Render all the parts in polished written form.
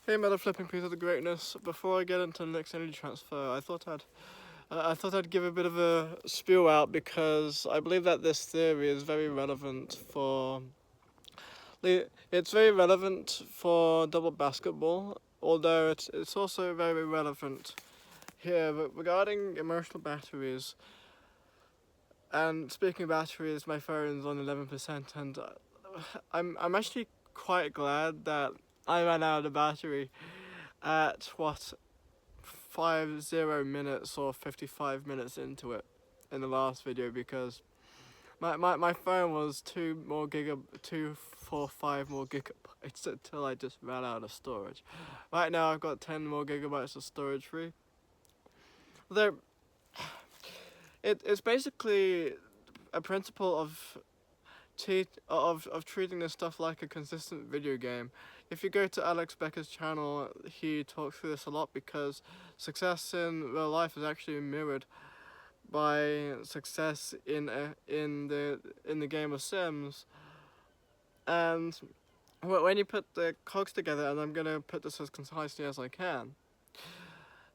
Hey, Metal Flipping Piece of the Greatness. Before I get into the next energy transfer, I thought I'd give a bit of a spew out because I believe that this theory is very relevant for. It's very relevant for double basketball, although it's also very relevant here regarding emotional batteries. And speaking of batteries, my phone's on 11%, and I'm actually quite glad that I ran out of battery at 50 minutes or 55 minutes into it in the last video, because my phone was 245 more gigabytes until I just ran out of storage. Right now I've got 10 more gigabytes of storage free. Though it's basically a principle of treating this stuff like a consistent video game. If you go to Alex Becker's channel, he talks through this a lot, because success in real life is actually mirrored by success in the game of Sims. And when you put the cogs together, and I'm gonna put this as concisely as I can,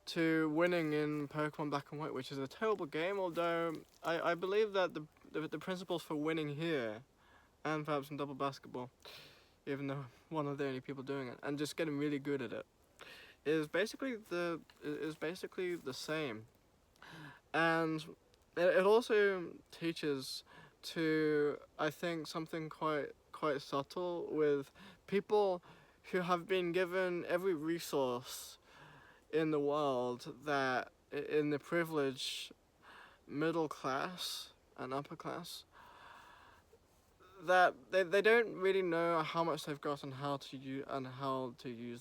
to winning in Pokemon Black and White, which is a terrible game, although I believe that the principles for winning here, and perhaps in double basketball, even though one of the only people doing it, and just getting really good at it, is basically the same. And it also teaches to, I think, something quite subtle with people who have been given every resource in the world, that in the privileged middle class and upper class, that they don't really know how much they've got and how to use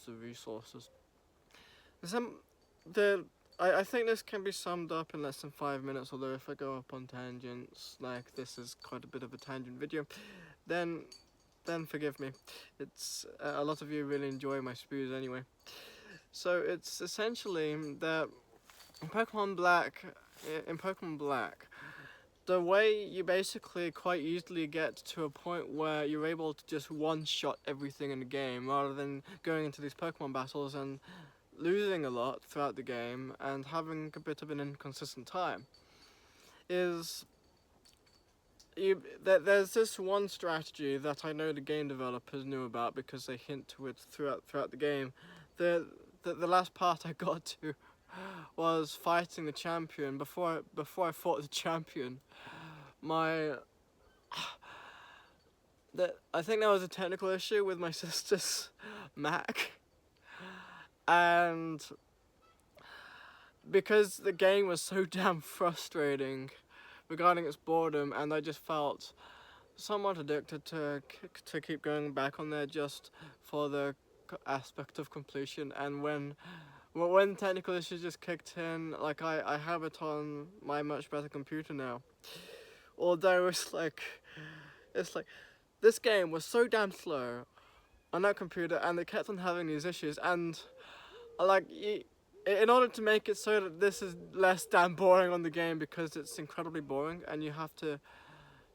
the resources. I think this can be summed up in less than 5 minutes, although if I go up on tangents, like this is quite a bit of a tangent video, then forgive me. It's a lot of you really enjoy my spews anyway. So it's essentially that in Pokemon Black, the way you basically quite easily get to a point where you're able to just one-shot everything in the game, rather than going into these Pokemon battles and losing a lot throughout the game and having a bit of an inconsistent time, is there's this one strategy that I know the game developers knew about, because they hint to it throughout the game. The last part I got to was fighting the champion. Before I fought the champion, I think there was a technical issue with my sister's Mac, and because the game was so damn frustrating regarding its boredom, and I just felt somewhat addicted to keep going back on there just for the aspect of completion. And when technical issues just kicked in, like I have it on my much better computer now, although it's like this game was so damn slow on that computer, and it kept on having these issues, and like in order to make it so that this is less damn boring on the game, because it's incredibly boring and you have to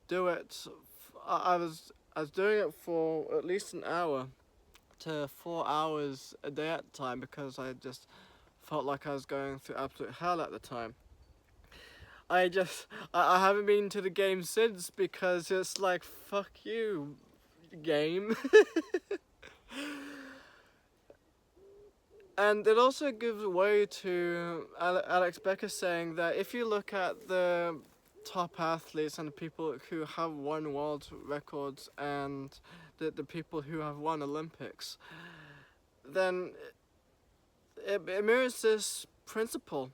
do it. I was doing it for at least an hour to 4 hours a day at the time, because I just felt like I was going through absolute hell at the time. I haven't been to the game since, because it's like, fuck you, game. And it also gives way to Alex Becker saying that if you look at the top athletes and the people who have won world records and the people who have won Olympics, then it mirrors this principle.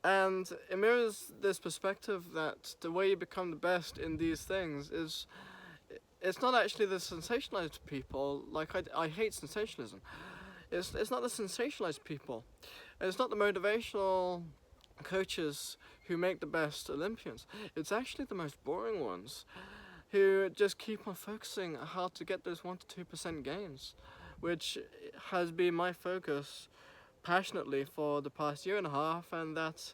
And it mirrors this perspective that the way you become the best in these things is, it's not actually the sensationalized people. Like, I hate sensationalism. It's not the sensationalized people. It's not the motivational coaches who make the best Olympians. It's actually the most boring ones, who just keep on focusing on how to get those 1 to 2% gains, which has been my focus passionately for the past year and a half, and that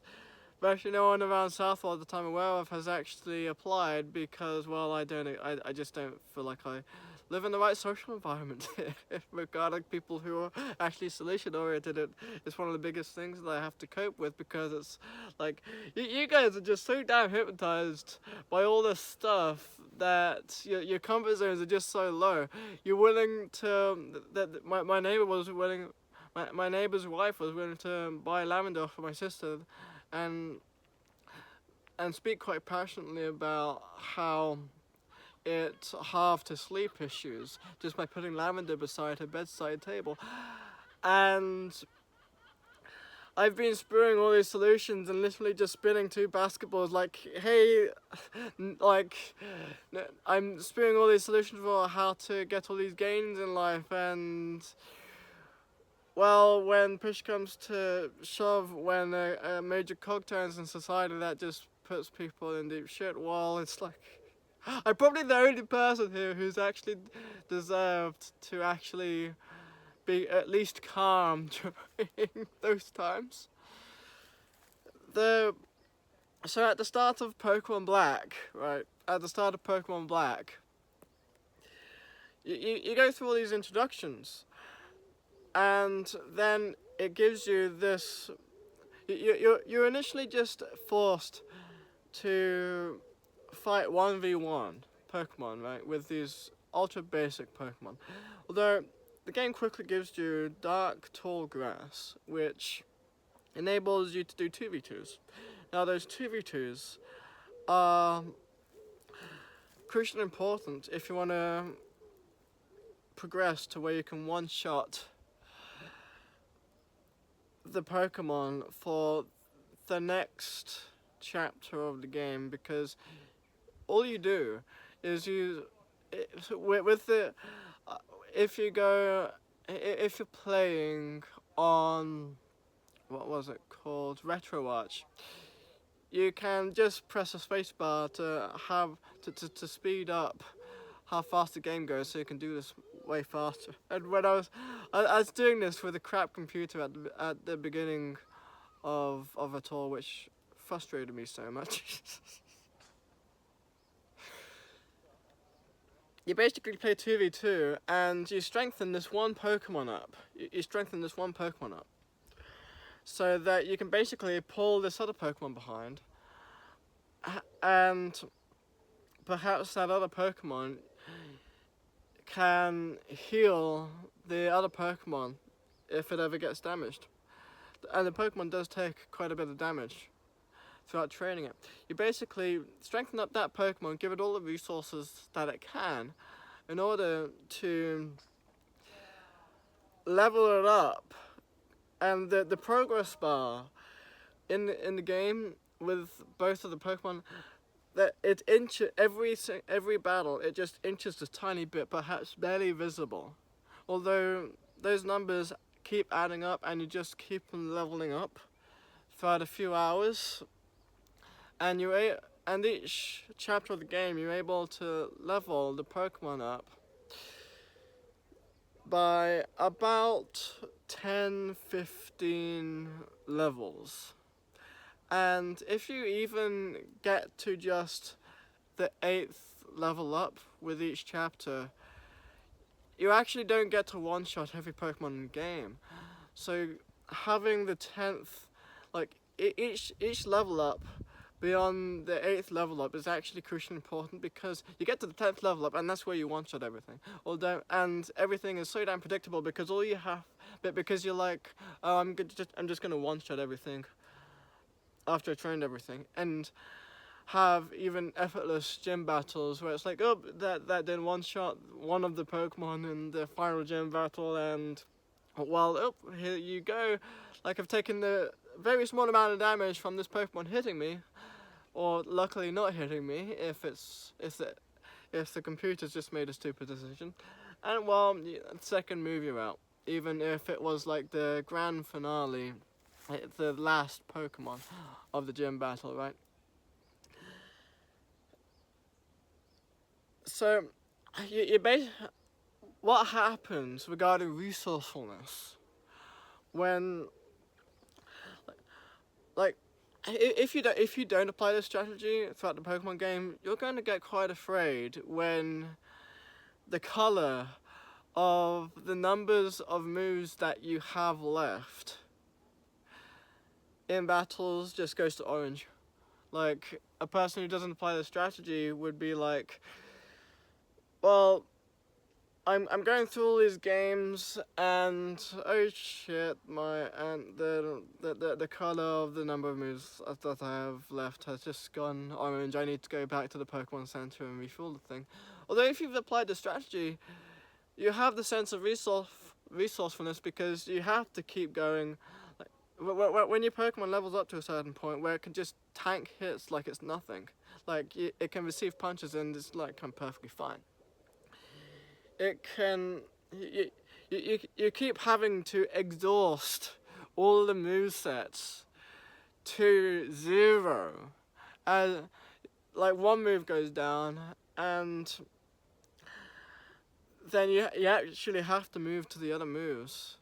virtually no one around Southwold that I'm aware of has actually applied, because, well, I just don't feel like I live in the right social environment. Regarding people who are actually solution oriented, it's one of the biggest things that I have to cope with, because it's like you guys are just so damn hypnotized by all this stuff that your comfort zones are just so low. You're willing to my neighbor was willing. My neighbor's wife was willing to buy lavender for my sister, and speak quite passionately about how it halved her sleep issues just by putting lavender beside her bedside table. And I've been spewing all these solutions and literally just spinning two basketballs like, hey, like, I'm spewing all these solutions for how to get all these gains in life, and well, when push comes to shove, when a major cog turns in society, that just puts people in deep shit. Well, it's like, I'm probably the only person here who's actually deserved to actually be at least calm during those times. So at the start of Pokemon Black, right? At the start of Pokemon Black, you go through all these introductions, and then it gives you this. You're initially just forced to fight 1v1 Pokemon, right, with these ultra basic Pokemon. Although the game quickly gives you Dark Tall Grass, which enables you to do 2v2s. Now those 2v2s are crucially important if you want to progress to where you can one-shot the Pokemon for the next chapter of the game, because all you do is if you're playing on, what was it called, Retro Watch, you can just press a spacebar to speed up how fast the game goes, so you can do this way faster. And when I was doing this with a crap computer at the beginning of it all, which frustrated me so much. You basically play 2v2 and you strengthen this one Pokemon up. You strengthen this one Pokemon up so that you can basically pull this other Pokemon behind, and perhaps that other Pokemon can heal the other Pokemon if it ever gets damaged. And the Pokemon does take quite a bit of damage throughout training it. You basically strengthen up that Pokemon, give it all the resources that it can in order to level it up. And the progress bar in the game with both of the Pokemon, that it every battle it just inches a tiny bit, perhaps barely visible. Although those numbers keep adding up and you just keep them leveling up throughout a few hours, and each chapter of the game you're able to level the Pokemon up by about 10-15 levels. And if you even get to just the 8th level up with each chapter, you actually don't get to one-shot every Pokemon in the game. So having the 10th, like each level up beyond the 8th level up is actually crucially important, because you get to the 10th level up and that's where you one-shot everything. And everything is so damn predictable, because because you're like, oh, I'm just gonna one-shot everything after I trained everything, and have even effortless gym battles where it's like, oh, that didn't one-shot one of the Pokemon in the final gym battle, and well, oh, here you go, like I've taken the very small amount of damage from this Pokemon hitting me, or luckily not hitting me if the computer's just made a stupid decision, and well, second move you're out, even if it was like the grand finale, the last Pokemon of the gym battle, right? So, what happens regarding resourcefulness when, like, if you don't apply this strategy throughout the Pokemon game, you're going to get quite afraid when the color of the numbers of moves that you have left in battles just goes to orange. Like, a person who doesn't apply the strategy would be like, well, I'm going through all these games and oh shit, the color of the number of moves that I have left has just gone orange. I need to go back to the Pokemon Center and refuel the thing. Although if you've applied the strategy, you have the sense of resourcefulness because you have to keep going. Like, when your Pokemon levels up to a certain point where it can just tank hits like it's nothing, like it can receive punches and it's like I'm perfectly fine. It can you keep having to exhaust all the movesets to 0 as like one move goes down and then you actually have to move to the other moves.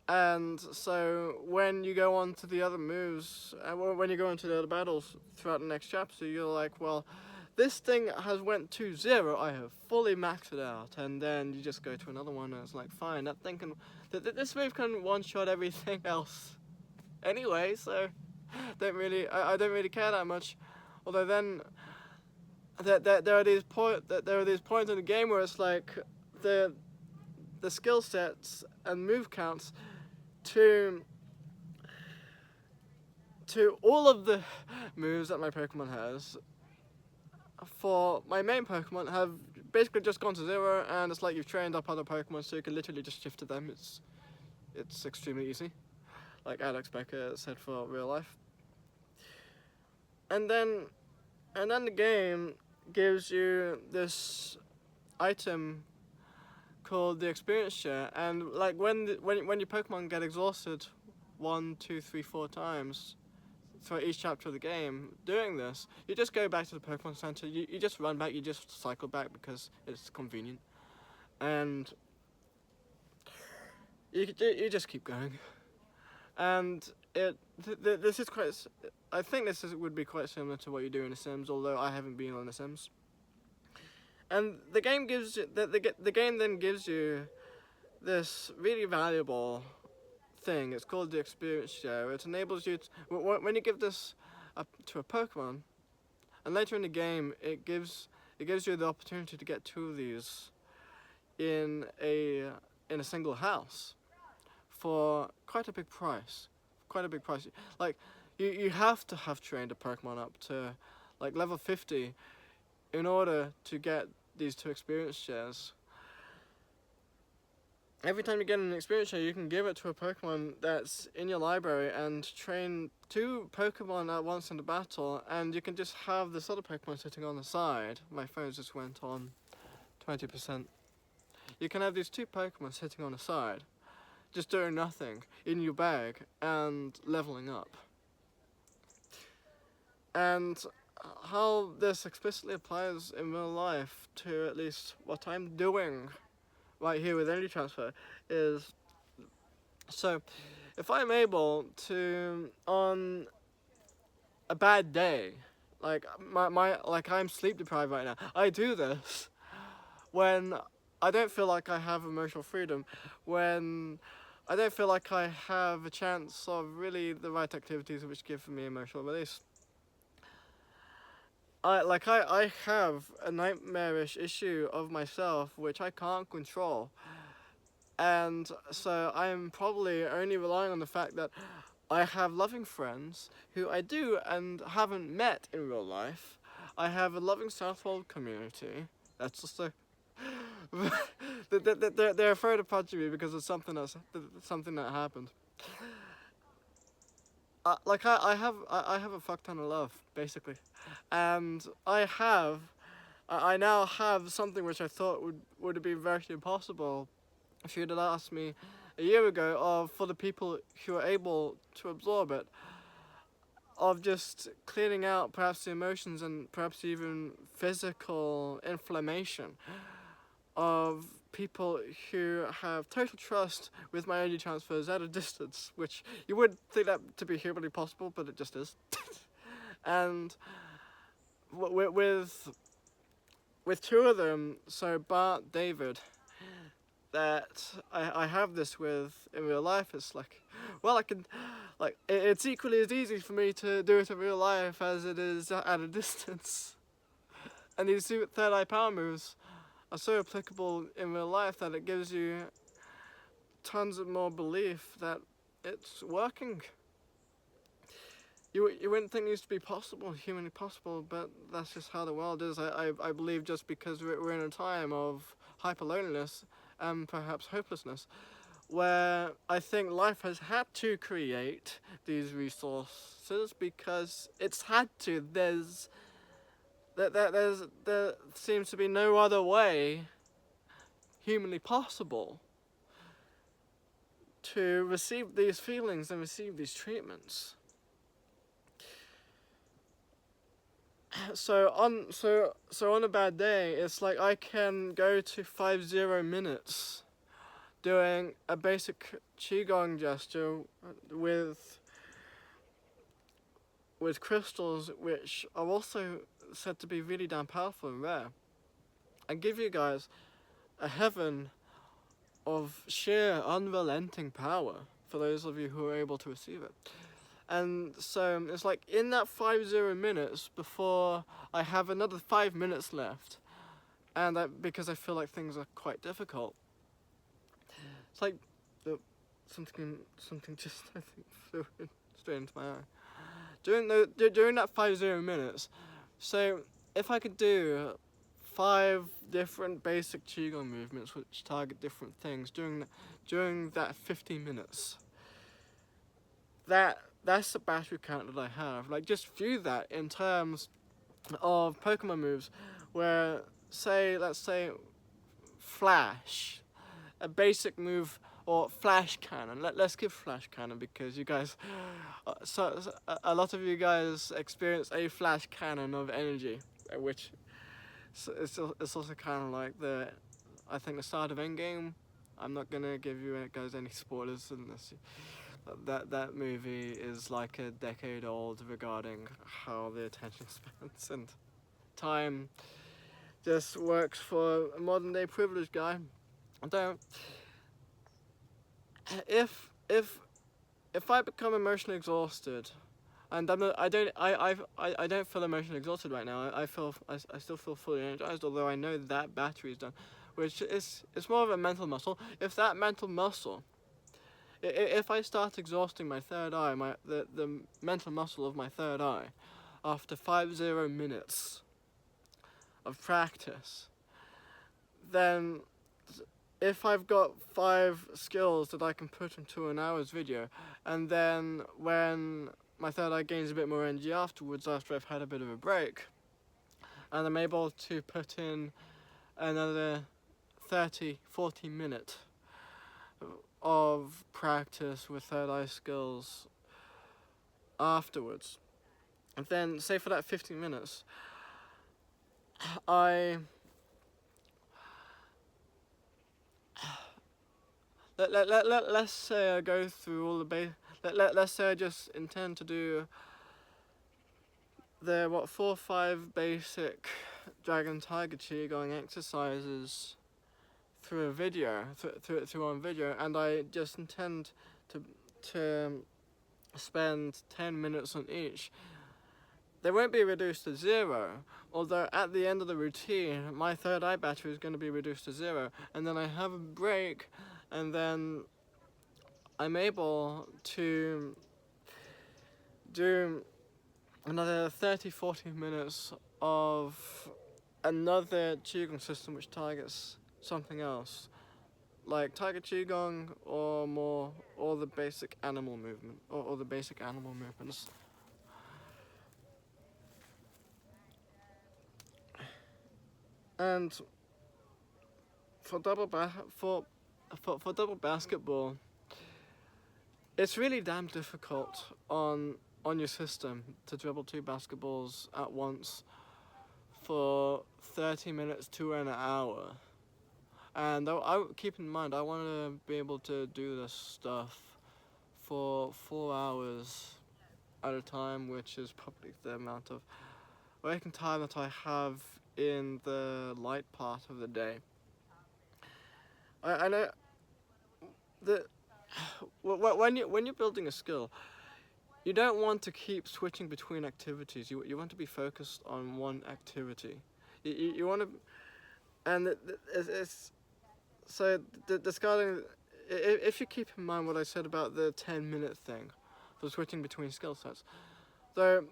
And so when you go on to the other moves, when you go into the other battles throughout the next chapter, you're like, well, this thing has went to 0, I have fully maxed it out, and then you just go to another one and it's like, fine, that thing can, this move can one-shot everything else anyway, so I don't really care that much. Although then, there are these points in the game where it's like, the skill sets and move counts to all of the moves that my Pokemon has for my main Pokemon have basically just gone to 0, and it's like you've trained up other Pokemon so you can literally just shift to them. It's extremely easy, like Alex Becker said for real life. And then the game gives you this item called the experience share, and like when your Pokemon get exhausted 1, 2, 3, 4 times throughout each chapter of the game doing this, you just go back to the Pokemon Center, you just run back, you just cycle back because it's convenient, and you just keep going. And this is quite, I think would be quite similar to what you do in The Sims, although I haven't been on The Sims. And the game gives you, the game then gives you this really valuable thing. It's called the experience share. It enables you to, when you give this to a Pokemon, and later in the game, it gives you the opportunity to get 2 of these in a single house for quite a big price. Like you have to have trained a Pokemon up to like level 50 in order to get these 2 experience shares. Every time you get an experience share, you can give it to a Pokemon that's in your library and train 2 Pokemon at once in the battle, and you can just have this other Pokemon sitting on the side. My phone just went on 20%. You can have these 2 Pokemon sitting on the side, just doing nothing, in your bag, and leveling up. And how this explicitly applies in real life to at least what I'm doing right here with energy transfer is, so if I'm able to, on a bad day, like like I'm sleep deprived right now, I do this when I don't feel like I have emotional freedom, when I don't feel like I have a chance of really the right activities which give me emotional release. I have a nightmarish issue of myself which I can't control, and so I'm probably only relying on the fact that I have loving friends who I do and haven't met in real life. I have a loving Southwold community. That's just a they're afraid of punching me because of something that happened. I have a fuck ton of love, basically, and I now have something which I thought would have been virtually impossible if you'd have asked me a year ago, of for the people who are able to absorb it, of just clearing out perhaps the emotions and perhaps even physical inflammation of people who have total trust with my energy transfers at a distance, which you would think that to be humanly possible, but it just is. And with with two of them, so Bart, David, that I have this with in real life. It's like, well, I can, like, it's equally as easy for me to do it in real life as it is at a distance. And these two third eye power moves are so applicable in real life that it gives you tons of more belief that it's working. You wouldn't think it used to be possible, humanly possible, but that's just how the world is. I believe just because we're in a time of hyper loneliness and perhaps hopelessness, where I think life has had to create these resources because it's had to. There seems to be no other way humanly possible to receive these feelings and receive these treatments. So on a bad day, it's like I can go to 50 minutes doing a basic QiGong gesture with crystals, which are also said to be really damn powerful and rare, and give you guys a heaven of sheer unrelenting power for those of you who are able to receive it. And so it's like in that 50 minutes before I have another 5 minutes left, and because I feel like things are quite difficult, it's like something just I think flew straight into my eye. During that 50 minutes, so if I could do 5 different basic qigong movements which target different things during that 50 minutes, that's the battery count that I have. Like, just view that in terms of Pokemon moves, where let's say Flash, a basic move, or Flash Cannon. Let's give Flash Cannon because you guys, a lot of you guys experience a Flash Cannon of energy, which it's also kind of like I think the start of Endgame. I'm not gonna give you guys any spoilers unless that movie is like a decade old regarding how the attention spans and time just works for a modern day privileged guy. If I become emotionally exhausted, and I don't feel emotionally exhausted right now. I still feel fully energized, although I know that battery is done, which it's more of a mental muscle. If that mental muscle, if I start exhausting my third eye, the mental muscle of my third eye, after 50 minutes of practice, then if I've got 5 skills that I can put into an hour's video, and then when my third eye gains a bit more energy afterwards, after I've had a bit of a break, and I'm able to put in another 30-40 minutes of practice with third eye skills afterwards, and then say for that 15 minutes, let's say I go through all the let's say I just intend to do the 4 or 5 basic Dragon Tiger Qigong exercises through a video, through on video, and I just intend to spend 10 minutes on each. They won't be reduced to 0, although at the end of the routine, my third eye battery is going to be reduced to 0, and then I have a break, and then I'm able to do another 30-40 minutes of another Qigong system which targets something else, like Tiger Qigong or the basic animal movement, or the basic animal movements. And for double basketball, it's really damn difficult on your system to dribble 2 basketballs at once for 30 minutes to an hour. And I keep in mind, I want to be able to do this stuff for 4 hours at a time, which is probably the amount of waking time that I have in the light part of the day. I know that when you're building a skill, you don't want to keep switching between activities. You want to be focused on one activity. You want to, and it's so discarding. If you keep in mind what I said about the 10-minute thing for switching between skill sets, though,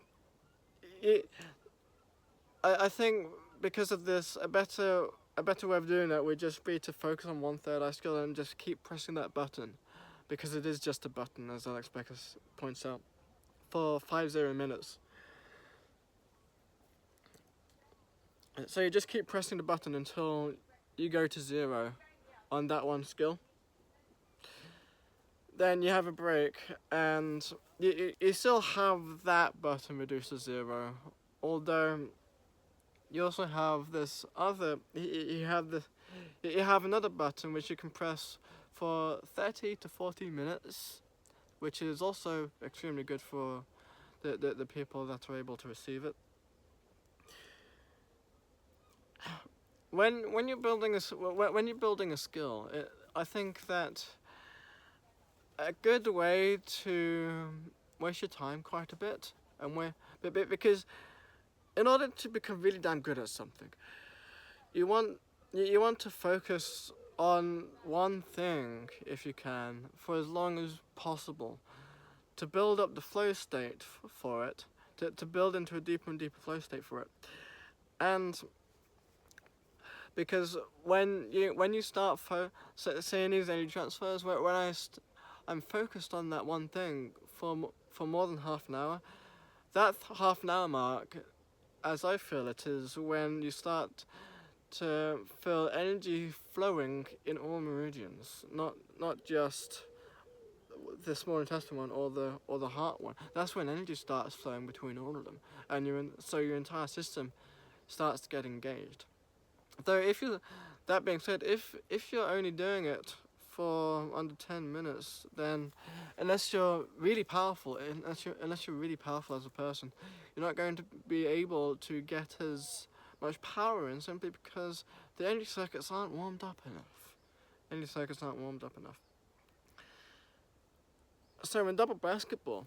I think because of this, a better way of doing that would just be to focus on one third eye skill and just keep pressing that button, because it is just a button, as Alex Becker points out, for 50 minutes. So you just keep pressing the button until you go to 0 on that one skill. Then you have a break, and you still have that button reduced to 0, although you also have this other. You have another button which you can press for 30 to 40 minutes, which is also extremely good for the people that are able to receive it. When you're building a skill, I think that a good way to waste your time quite a bit, because in order to become really damn good at something, you want to focus on one thing if you can for as long as possible, to build up the flow state for it, to build into a deeper and deeper flow state for it, and because when you start seeing these energy transfers, I'm focused on that one thing for more than half an hour. That half an hour mark, as I feel it, is when you start to feel energy flowing in all meridians, not just the small intestine one or the heart one. That's when energy starts flowing between all of them, and so your entire system starts to get engaged. Though that being said, if you're only doing it for under 10 minutes, then unless you're really powerful as a person, you're not going to be able to get as much power in, simply because the energy circuits aren't warmed up enough. So in double basketball,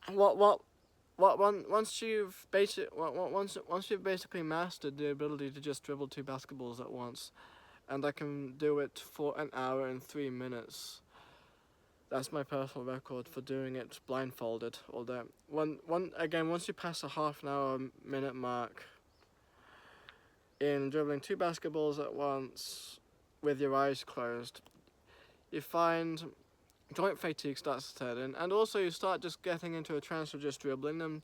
once you've basically mastered the ability to just dribble 2 basketballs at once, and I can do it for an hour and 3 minutes. That's my personal record for doing it blindfolded. Although once you pass a half an hour minute mark in dribbling 2 basketballs at once with your eyes closed, you find joint fatigue starts to set in, and also you start just getting into a trance of just dribbling them.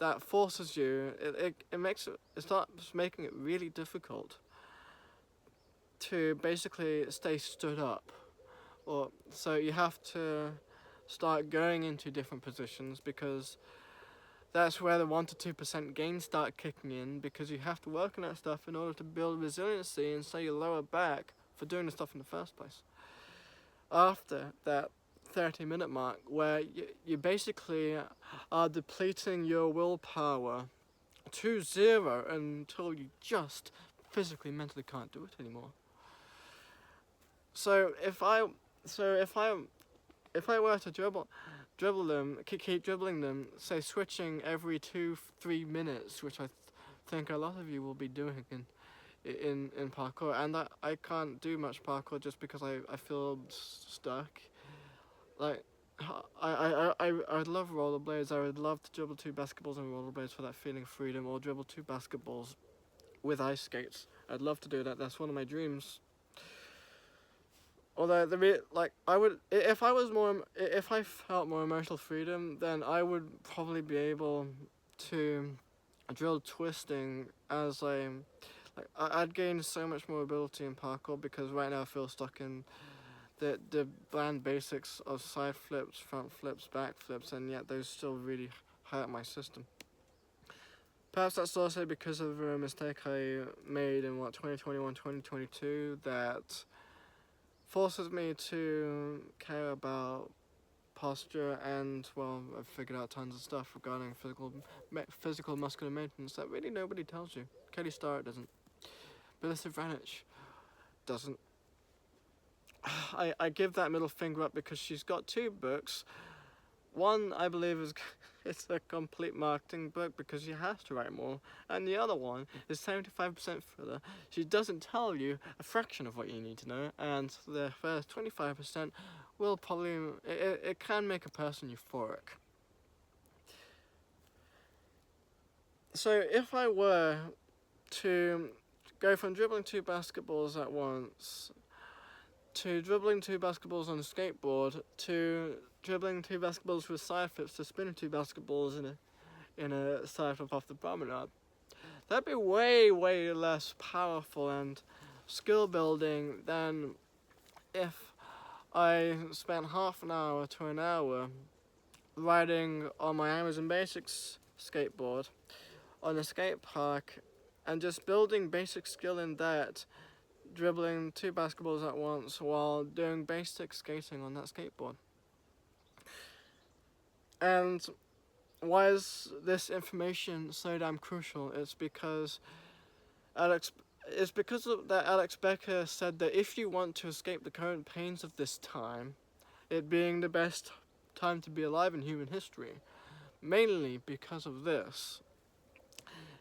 That forces you. It starts making it really difficult to basically stay stood up, so you have to start going into different positions, because that's where the 1 to 2% gains start kicking in, because you have to work on that stuff in order to build resiliency and so your lower back for doing the stuff in the first place. After that 30-minute mark, where you basically are depleting your willpower to 0 until you just physically, mentally can't do it anymore. So if I were to dribble them, keep dribbling them, say switching every 2-3 minutes, which I think a lot of you will be doing in parkour, and I can't do much parkour just because I feel stuck. Like I'd love rollerblades. I would love to dribble 2 basketballs and rollerblades for that feeling of freedom, or dribble 2 basketballs with ice skates. I'd love to do that. That's one of my dreams. Although if I felt more emotional freedom, then I would probably be able to drill twisting as I'd gain so much more ability in parkour, because right now I feel stuck in the bland basics of side flips, front flips, back flips, and yet those still really hurt my system. Perhaps that's also because of a mistake I made in 2021, 2022 that forces me to care about posture, and well, I've figured out tons of stuff regarding physical muscular maintenance that really nobody tells you. Kelly Starrett doesn't. Melissa Vranich doesn't. I give that middle finger up because she's got 2 books. One, I believe, is it's a complete marketing book because she has to write more, and the other one is 75% filler. She doesn't tell you a fraction of what you need to know, and the first 25% will probably it can make a person euphoric. So if I were to go from dribbling 2 basketballs at once to dribbling 2 basketballs on a skateboard to dribbling 2 basketballs with side flips to spinning 2 basketballs in a side flip off the promenade, that'd be way less powerful and skill building than if I spent half an hour to an hour riding on my Amazon Basics skateboard on a skate park and just building basic skill in that, dribbling 2 basketballs at once while doing basic skating on that skateboard. And why is this information so damn crucial? It's because Alex Becker said that if you want to escape the current pains of this time, it being the best time to be alive in human history, mainly because of this.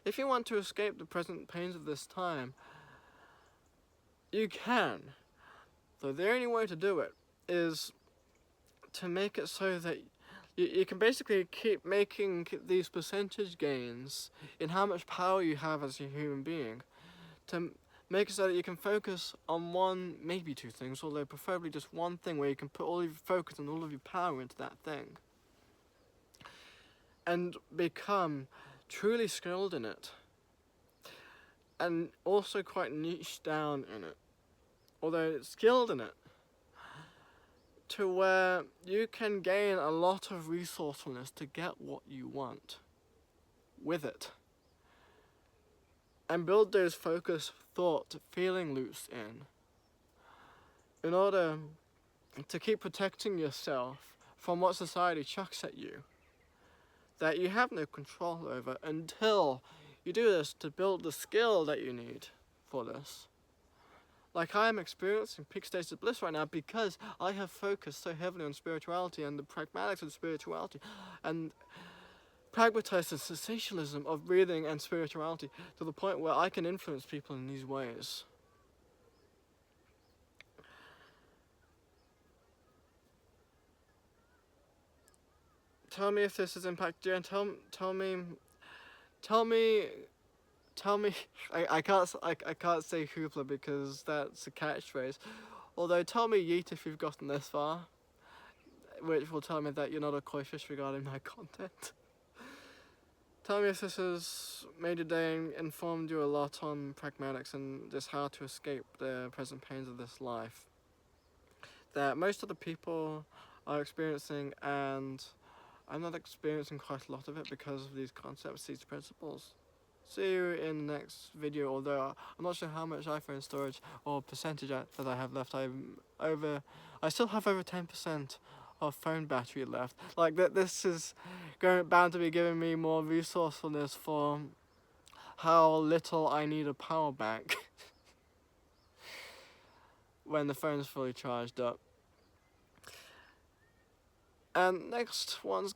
If you want to escape the present pains of this time, you can. Though the only way to do it is to make it so that you can basically keep making these percentage gains in how much power you have as a human being, to make it so that you can focus on one, maybe 2 things, although preferably just one thing where you can put all of your focus and all of your power into that thing, and become truly skilled in it, and also quite niche down in it, although skilled in it, to where you can gain a lot of resourcefulness to get what you want with it, and build those focus, thought, feeling loops in order to keep protecting yourself from what society chucks at you that you have no control over until you do this to build the skill that you need for this. Like I am experiencing peak states of bliss right now because I have focused so heavily on spirituality and the pragmatics of spirituality and pragmatized the sensationalism of breathing and spirituality to the point where I can influence people in these ways. Tell me if this has impacted you, and tell me. I can't say hoopla because that's a catchphrase. Although tell me yeet if you've gotten this far, which will tell me that you're not a koi fish regarding my content. Tell me if this has made your day and informed you a lot on pragmatics and just how to escape the present pains of this life that most of the people are experiencing, and I'm not experiencing quite a lot of it because of these concepts, these principles. See you in the next video, although I'm not sure how much iPhone storage or percentage that I have left. I still have over 10% of phone battery left. Like this is bound to be giving me more resourcefulness for how little I need a power bank when the phone's fully charged up. And next one's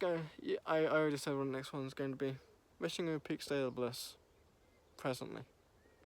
I already said what the next one's going to be. Wishing you a peak state of bliss presently.